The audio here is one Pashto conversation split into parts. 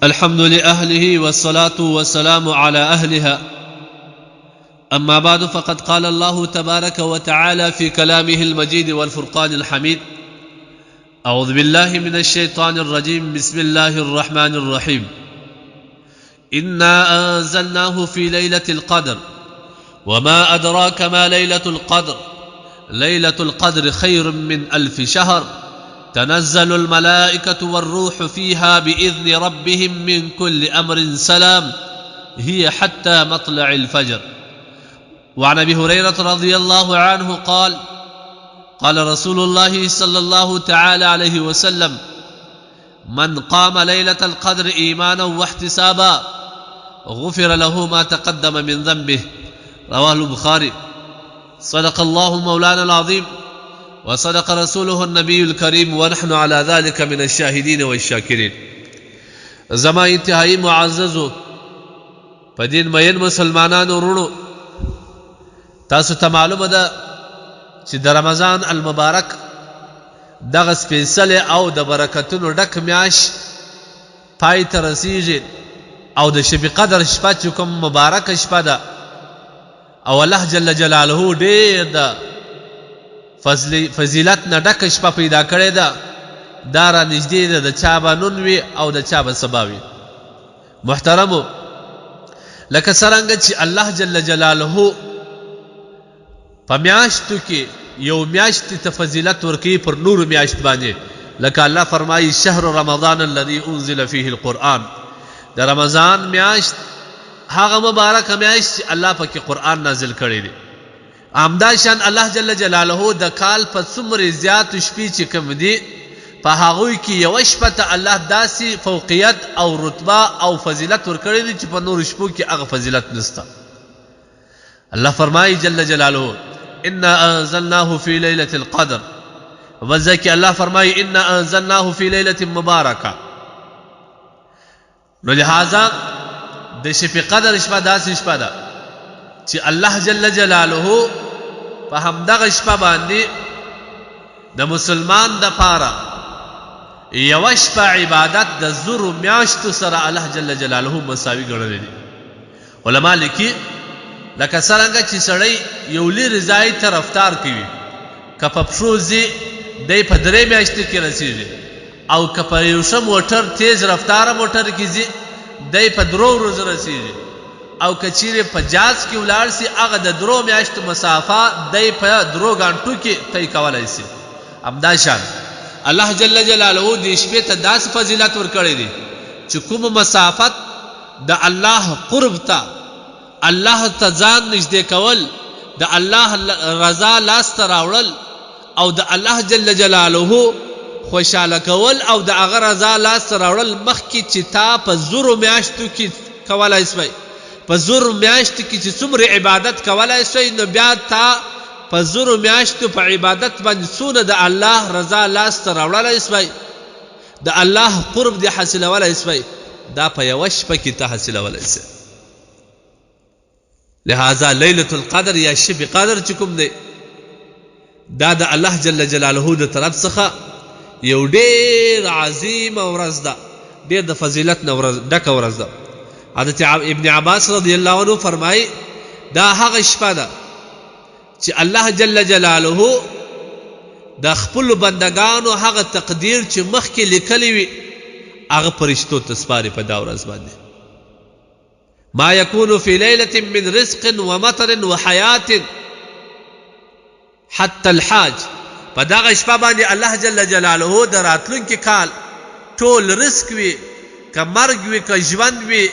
الحمد لأهله والصلاة والسلام على أهلها. أما بعد، فقد قال الله تبارك وتعالى في كلامه المجيد والفرقان الحميد: أعوذ بالله من الشيطان الرجيم. بسم الله الرحمن الرحيم. إنا أنزلناه في ليلة القدر وما أدراك ما ليلة القدر. ليلة القدر خير من 1000 شهر. تنزل الملائكة والروح فيها بإذن ربهم من كل أمر سلام هي حتى مطلع الفجر. وعن أبي هريرة رضي الله عنه قال: قال رسول الله صلى الله تعالى عليه وسلم: من قام ليلة القدر إيمانا واحتسابا غفر له ما تقدم من ذنبه. رواه البخاري. صدق الله مولانا العظيم وصدق رسوله النبي الكريم ونحن على ذلك من الشاهدين والشاكرين. زما انتهائی معززو په دین مین مسلمانانو ورونو، تاسو ته معلومه ده چې د رمضان المبارک دغه سپېڅلی او د برکتونو ډک میاشت پای ته رسیږي او د شب قدر شپه چې کوم مبارکه شپه ده او الله جل جلاله ډېر د فضیلت نه ډکه شپه پیدا کړې ده، دا را نږدې ده د چا به نن وي او د چا به سبا وي. محترمو، لکه څرنګه چې الله جل جلاله په میاشتو کې یو میاشتې ته فضیلت ورکوي پر نورو میاشت باندې، لکه الله فرمایي: شهر رمضان الذي انزل فيه القرآن. د رمضان میاشت هغه مبارکه میاشت چې الله پکې قرآن نازل کړی دی. همدا شان الله جل جلاله د کال په څومره زیاتو شپې چې کوم دي، په هغوی کې یوه شپه ته الله داسې فوقیت او رتبه او فضیلت ورکړی دی چې په نورو شپو کې هغه فضیلت نشته. الله فرمایي جل جلاله: إنا أنزلناه في ليلة القدر. وذلك الله فرمایي: إنا أنزلناه في ليلة مباركة. نو لہذا د شب قدر شپه داسې شپه ده چې الله جل جلاله په همدغه شپه باندې د مسلمان دپاره یوه شپه عبادت د زرو میاشتو سره الله جل جلاله مساوي ګڼلی دي. علما لیکي لکه څرنګه چې سړی یو لرې ځای ته رفتار کوي، که په پښو ځي دی په 3 میاشتې کې رسیږي، او که په یو ښه موټر تیز رفتاره موټر کې ځي دی په 3 ورځو رسیږي، او که چیرې په جاز کې ولاړ سي هغه د 3 میاشتو مسافه دی په 3 غنټو کې طی کولی سي. همدا شان الله جل جلاله دې شپې ته داسې فضیلت ورکړی دی چې کومه مسافت د الله قرب ته، الله ته ځان نږدې کول، د الله رضا لاسته راوړل او د الله جل جلاله خوشحاله کول او د هغه رضا لاسته راوړل مخکې چې تا په 10 میاشتو کې کولی سوی، په 10 میاشتو کې چې څومره عبادت کولی سوی، نو بیا تا په 10 میاشتو په عبادت باندې څونه د الله رضا لاسته راوړلی سوی، د الله قرب دې حاصلولی سوی، دا په یوه شپه کې ته حاصلولی سي. لہذا لیلة القدر یا شب قدر چې کوم دی، دا د الله جل جلاله د طرف څخه یو ډېر عظیمه ورځ ده، ډېر د فضیلت نه ډکه ورځ ده. حضرت ابن عباس رضی الله عنه فرمایي دا هغه شپه ده چې الله جل جلاله د خپلو بندګانو هغه تقدیر چې مخکې لیکلی وي هغه فرشتو ته سپاري په دا ورځ باندې. ما يكون في ليلة من رزق ومطر وحياة حتى الحاج. په دغه شپه باندې الله جل جلاله د راتلونکي کال ټول رزق وي، که مرګ وي، که ژوند وي،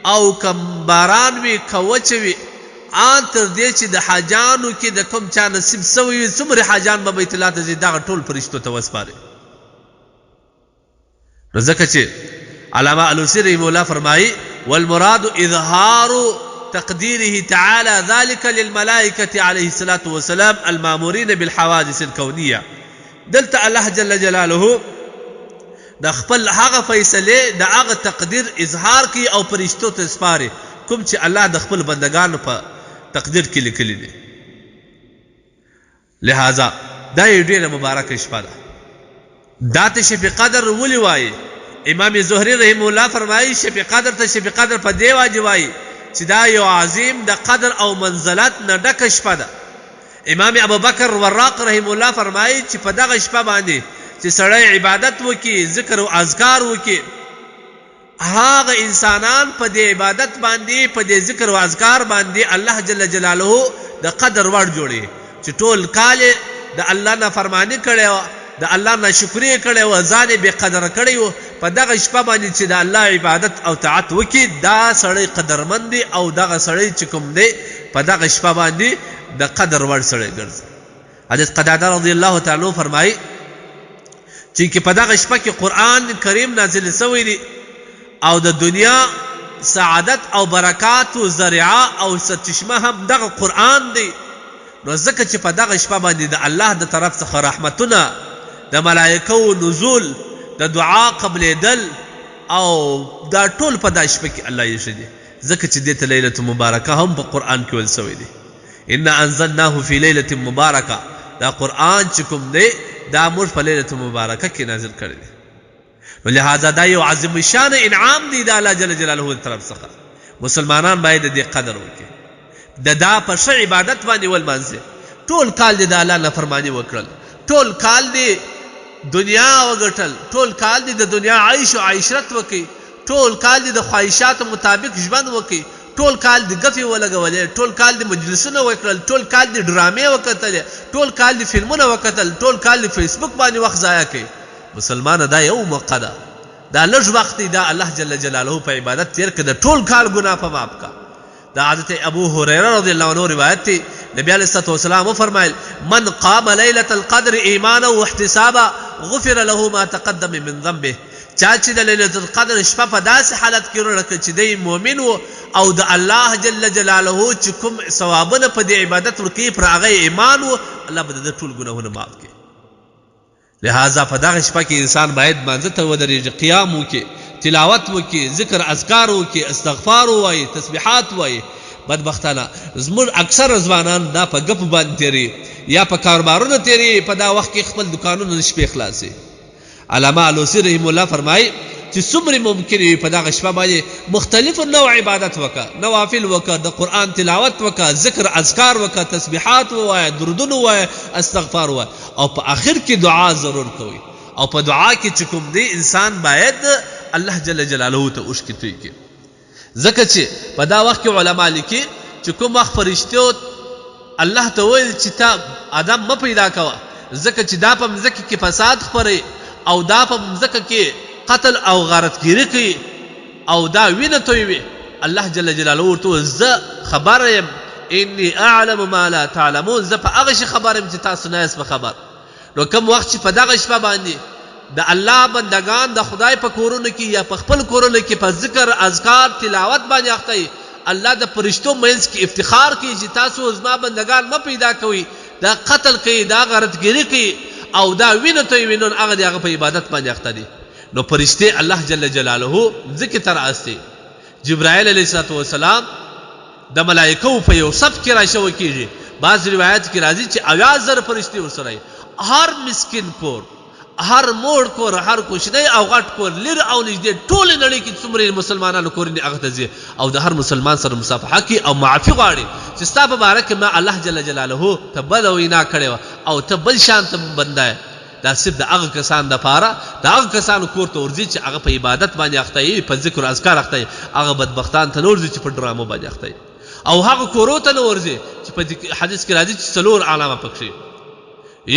او که باران وي، که وچه وي، آن تر دې چې د حاجانو کې د کوم چا نصیب سوی وي، څومره حاجان به بیت الله ته ځي، دغه ټول فرشتو ته وسپاري. نو ځکه چې علامه الوسی رحمه الله فرمایي: والمراد اظهار تقديره تعالى ذلك للملائكة عليه الصلاة والسلام المامورين بالحوادث الكونية. دلته الله جل جلاله د خپل هغه فیصله د هغه تقدیر اظهار کوي او فرشتو ته سپاري، کوم چې الله د خپل بندگانو په تقدیر کې لیکلي دي. لہذا دا یو ډېره مبارکه شپه ده. دا ته شب قدر ولې وایي؟ امام زهري رحم الله فرمایي شب قدر ته شب قدر په دی واجب وایي چې دا یو عظیم د قدر او منزلت نه ډکه شپه ده. امام ابوبکر وراق رحم الله فرمایي چې په دغه شپه باندې چې سړی عبادت وکي، ذکر او اذکار وکي، هغه انسانان په دې عبادت باندې، په دې ذکر او اذکار باندې الله جل جلاله د قدر وړ جوړي چې ټول کال د الله نه فرمانی کړي و، د الله نه شکرې کړي و، ځان به قدر کړي و. په دغه شپه باندې چې د الله عبادت او طاعت وکي دا سړی قدرمند دی، او دغه سړی چې کوم دی په دغه شپه باندې د قدر وړ سړی ګرځي. حضرت قتاده رضی الله تعالی عنہ فرمایي چې په دغه شپه کې قرآن کریم نازل شوی دی او د دنیا سعادت او برکات او ذریعه او سرچشمه هم دغه قرآن دی. نو ځکه چې په دغه شپه باندې د الله د طرف څخه رحمتونه، د ملائکو نزول، د دعا قبلېدل او دا ټول په دا شپه کې الله یې شدي. ځکه چې دې ته لیلة مبارکه هم په قرآن کې ویل شوی دی. ان انزلناه فی لیلة مبارکه، دا قرآن چې کوم دی دا موږ په لیلة مبارکه کې نازل کړی دی. نو لہذا دا یو عظیم شان انعام دی د الله جل جلاله د طرف څخه. مسلمانان باید د دې قدر وکړي، د دا په ښه عبادت باندې ولمانځي. ټول کال دې د الله نافرماني وکړل، ټول کال دې دنیا وګټل، ټول کال دې د دنیا عیش او عیشرت وکړي، ټول کال دې د خواهشاتو مطابق ژوند وکړي، ټول کال دې ګفې ولګولې، ټول کال دې مجلسونه وکړل، ټول کال دې ډرامې وکتلې، ټول کال دې فلمونه وکتل، ټول کال دې فیسبوک باندې وخت ضایع کړي. مسلمان دا یو موقع ده، دا لږ وخت دی، دا الله جل جلاله په عبادت تیر کړه، ټول کال ګناه په معاف کا. دا حضرت ابو هريره رضی الله عنه روایت دی، نبی علیہ الصلوۃ والسلام فرمایل من قام ليله القدر ایمانا واحتسابا غفر له ما تقدم من ذنبه. چا چې د ليله القدر شپه په داسې حالت کې ورکړه چې دی مؤمن و او د الله جل جلاله چې کوم ثوابونه په دې عبادت ورکړي پر هغه ایمان و، الله به د ټول ګناهونه معاف کړي. لہذا په دغه شپه کې انسان باید مانځه ته ودرېږي، قیام وکړي، تلاوت وکړي، ذکر اذکار وکړي، استغفار ووایي، تسبیحات ووایي. بدبختانه زموږ اکثر ځوانان دا په ګپ باندې تېري یا په کاروبارونو تېري، په دا وخت کې خپل دکانونه نه شي خلاصي. علامه علوسي رحم الله فرمایي چې څومره ممکن وي په دغه شپه باندې مختلف نوع عبادت وکړه، نوافل وکړه، د قرآن تلاوت وکړه، ذکر اذکار وکړه، تسبیحات ووایه، درودونه ووایه، استغفار ووایه، او په آخر کې دعا ضرور کوي. او په دعا کې چې کوم دی انسان باید الله جل جلاله ته اوښکې توی کړي. ځکه چې په دا وخت کې علما لیکي چې کوم وخت فرشتو الله ته ویل چې تا آدم مه پیدا کوه، ځکه چې دا په مځکه کې فساد خپروي او دا په مځکه کې قتل او غارتګیري کوي او دا وینه تویوي. الله جل جلاله ورته ویل زه خبر یم، انی اعلم ما لا تعلمون، زه په هغه شي خبر یم چې تاسو نه یاست په خبر. نو کوم وخت چې په دغه شپه باندې د الله بندگان د خدای په کورونو کې یا په خپل کورونو کې په ذکر اذکار تلاوت باندې اخته وي، الله د فرشتو منځ کې افتخار کوي چې تاسو زما بندگان مه پیدا کوئ، دا قتل کوي، دا غارتګیري کوي او دا وینه تویوي، نو هغه د هغه په عبادت باندې اخته دي. نو فرشتې الله جل جلاله ذکر ته راستي. جبرائیل علیه السلام د ملائکو په یو صف کې راشوه کېږي. بعض روایت کې راځي چې 80,000 فرشتې ورسره، هر مسکین کور، هر موړ کور، هر کوچنی او غټ کور، لر او نږدې ټول نړۍ کې څومره مسلمانانو کورونه هغه ته ځي او د هر مسلمان سره مصافحه کوي او معافي غواړي چې ستا په باره کې ما الله جل جلاله ته بده وینا کړې وه او ته بل شان ته بنده یې. دا صرف د هغه کسان دپاره، د هغه کسانو کور ته ورځي چې هغه په عبادت باندې اخته وي، په ذکر و اذکار اخته وي. هغه بدبختان ته نه ورځي چې په ډرامو باندې اخته وي، او هغه کورو ته نه ورځي چې په حدیث کې راځي چې 4 علامه پکښې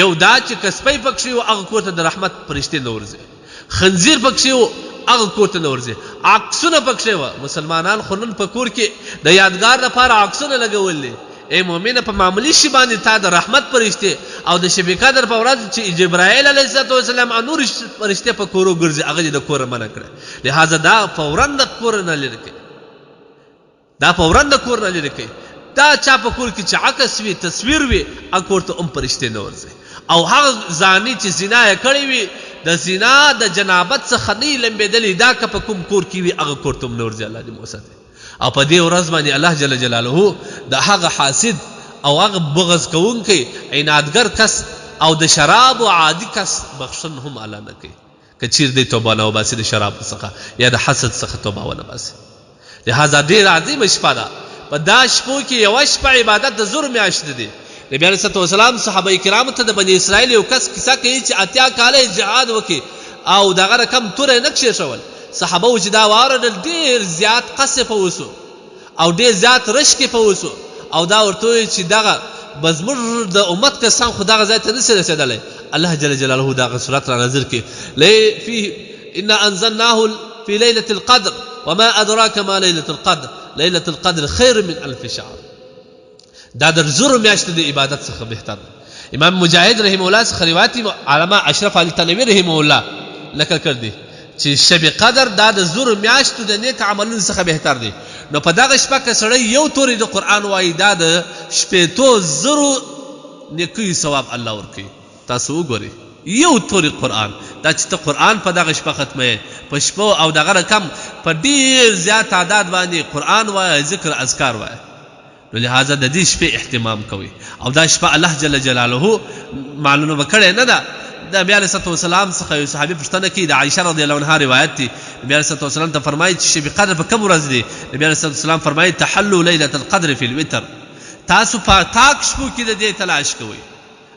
یو دا چې کسپی پکښې و هغه کور ته د رحمت فرشتې نه ورځي، خنزیر پکښې و هغه کور ته نه ورځي، عکسونه پکښې وه. مسلمانان خو نن په کور کې د یادګار لپاره عکسونه لګول دي. ای مؤمنه په معمولي شي باندې تا د رحمت فرشتې او د شب قدر په ورځ چې جبرائیل علیه السلام او نور فرشتې په کورو ګرځي هغه دې د کوره منع کړه. لهذا دا فوراً د کور نه لرې کړي، دا فوراً د کور نه لرې کړي. دا چا په کور کې چې عکس وي، تصویر وي، هغه کور ته هم فرشتې نه ورځي. او هغه زانی چې زنا یې کړې وي د زنا د جنابت څخه نه یې لمبېدلې، دا که په کوم کور کې وي هغه کور ته هم نه ورځي. الله دې مو وساتي. او په دې ورځ باندې الله جل جلاله د هغه حاسد او هغه بغض کوونکی عنادګر کس او د شراب او عادي کس بخښن هم الله نه کوي. که چیر دی توبه نه وباسي د شراب څخه یا د حسد څخه توبه ونه باسي. لهذا ډېر عظیمه شپه ده. په دا شپو کې یوه شپه عبادت د زور میاشت دی. نبی علیه الصلوة والسلام صحابه کرامو ته د بني اسرائیل یو کس کیسه کوي چې 80 کاله جهاد وکړي او دغه رقم توره نه کښېښول. صحابه و چې دا واورېدل ډېر زیات قصف وسو او ډېر زیات رشکې په وسو او دا ورته وویل چې دغه به زموږ د امت کسان خو دغه ځای ته نسي رسېدلی. الله جل جلاله دغه صورت را نازل کړي فيه انا انزلناه في ليلة القدر وما ادراك ما ليلة القدر ليلة القدر خير من 1000 شهر. دا د زور میاشت د عبادت څخه بهتر. امام مجاهد رحمه الله څخه روایت علامه اشرف علي تنوي رحمه الله نقل کړ دي چې شب قدر دا د زور میاشتو د نیک عملونو څخه بهتر دی. نو په دغه شپه که سړی یو تورې د قرآن وایي دا د شپېتو زرو نیکیو ثواب الله ورکوي. تاسو وګورئ یو تورې قرآن دا چې ته قرآن په دغه شپه ختموې په شپو او دغه رقم په ډېر زیات تعداد باندې قرآن وایه ذکر اذکار وایه. نو لهذا د دې شپې اهتمام کوي او دا شپه الله جل جلاله معلومه کړې نه ده. د نبي علیه الصلوة والسلام څخه یو صحابي پوښتنه کوي د عایشه رضی الله عنها روایت دی. نبي علیه الصلوة والسلام ته فرمایي چې شب قدر په کوم ورځ دی؟ نبي علیه الصلوة والسلام فرمایي تحلوا لیلة القدر فی الوتر. تاسو په تاک شپو کې د دې تلاش کوئ.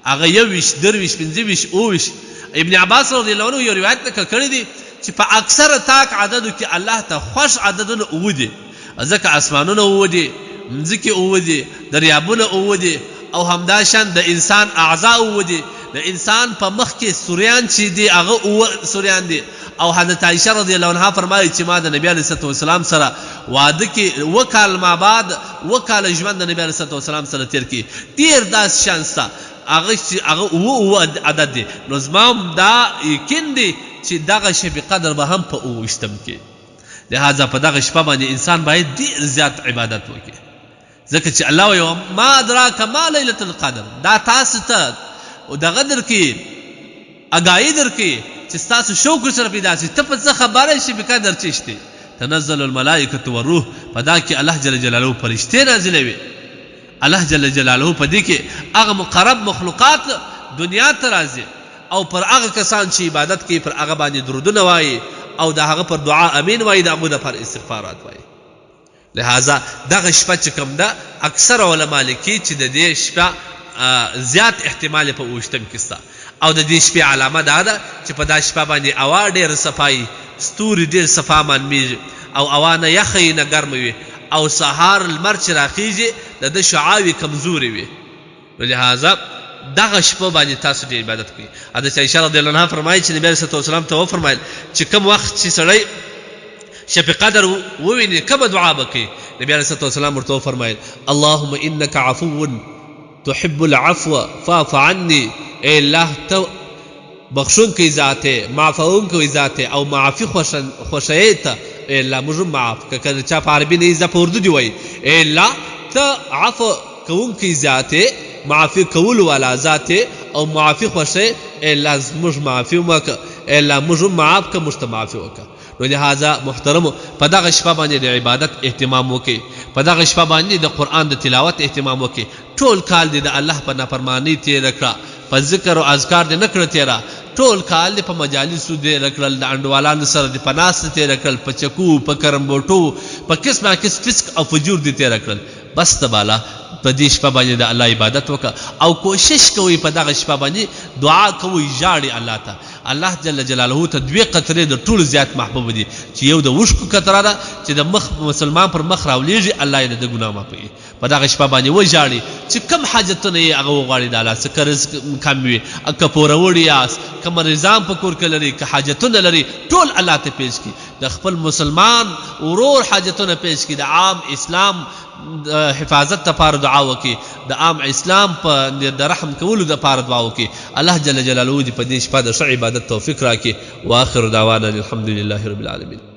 هغه 21 23 25 29. ابن عباس رضی الله عنه یو روایت نقل کړی دی چې په اکثر تاک عددو کې الله ته خوښ عددونه اووه دي. ځکه اسمانونه اووه دي، مځکې اووه دي، دریابونه اووه دي او همداشان د انسان اعضا اووه دي. د انسان په مخ کې سوریان چې دي هغه اووه سوریان دي. او حضرت عایشه رضی الله عنها فرمایي چې ما د نبي علیه الصلوة والسلام سره واده کې 2 کال ما بعد 2 کال ژوند د نبي علیه الصلوة والسلام سره تېر کړي. ډېر داسې شان شته هغه اووه عدد دی. نو زما هم دا یقین دی چې دغه شب قدر به هم په 28م کې. لهذا په دغه شپه باندې انسان باید ډېر زیات عبادت وکړي. ځکه چې الله وایي ما ادراک ما لیلة القدر. دا تاسو ته دغه درکړي اګاهي درکړي چې ستاسو شوق سره پیدا شي. ته په څه خبره یې شب قدر څه شته؟ تنزل الملائکة والروح. په دا کې الله جل جلاله فرشتې نازلوي. الله جل جلاله په دې کې هغه مقرب مخلوقات دنیا ته راځي او پر هغه کسان چې عبادت کوي پر هغه باندې درودونه وایي او د هغه پر دعا امین وایي، د هغو دپاره استغفارات وایي. لهذا دغه شپه چې کوم ده اکثر علما لیکي چې د دې شپه زیات احتمال په 28م کې شته او د دې شپې علامه دا ده چې په دا شپه باندې هوا ډېر صفایي، ستوري ډېر صفا معلومیږي او هوا نه یخی نه ګرمه وي او سهار لمر چې راخیږي د ده شعاوې کمزورې وي. لهذا دغه شپه باندې تاسو ډېر عبادت کوئ. حضرت عایشه رضی الله عنها فرمایي چې نبي علیه الصلوة والسلام ته وفرمایل چې کوم وخت چې سړی شب قدر وویني کومه دعا به کوي؟ نبي علیه الصلوة والسلام ورته وفرمایل اللهم انک عفو تحب العفو فاعف عني. ای الله ته بخښونکی ذات یې، معافوونکی ذات یې او معافي خوښوې ته. ای الله موږ معاف که چا په عربي نه زده په اردو دې وایي ای الله ته عفو کوونکی ذات یې، معافي کولو والا ذات یې او معافي خوښوې. ای الله موږ معافي وکړه، ای الله موږ معاف کړه، موږ ته معافي وکړه. نو لهذا محترمو په دغه شپه باندې د عبادت اهتمام وکړئ. په دغه شپه باندې د قرآن د تلاوت اهتمام وکړئ. ټول کال دې د الله په نافرمانۍ تېره کړه، په ذکر او اذکار دې نه کړه تېره. ټول کال دې په مجالسو تېره کړل، د انډوالانو سره دې په ناسته تېره کړل، په چکو په کرمبوټو په قسمه قسم فسق او فجور دې تېره کړل. بس ته بالا په دې شپه باندې د الله عبادت وکړه او کوشش کوئ په دغه شپه باندې دعا کوئ، ژاړئ الله ته. الله جل جلاله ته 2 قطرې د ټولو زیات محبوب دي چې یو د وشکو قطره ده چې د مخ مسلمان پر مخ راولیږي، الله یې د ده ګناه معافوي. په دغه شپه باندې وژاړئ چې کوم حاجتونه یې هغه وغواړي د الله څخه، که رزق کم وي، که پوروړي یاست، که نظام په کور کې لري، که حاجتونه لري، ټول الله ته پیش کړي. د خپل مسلمان ورور حاجتونه پیش کړي، د عام اسلام حفاظت لپاره دعا وکړي، د عام اسلام په د رحم کولو لپاره دعا وکړي. الله جل جلاله دې په دې شپه د ښه عبادت توفیق راکړي. واخر دعوانا الحمد لله رب العالمین.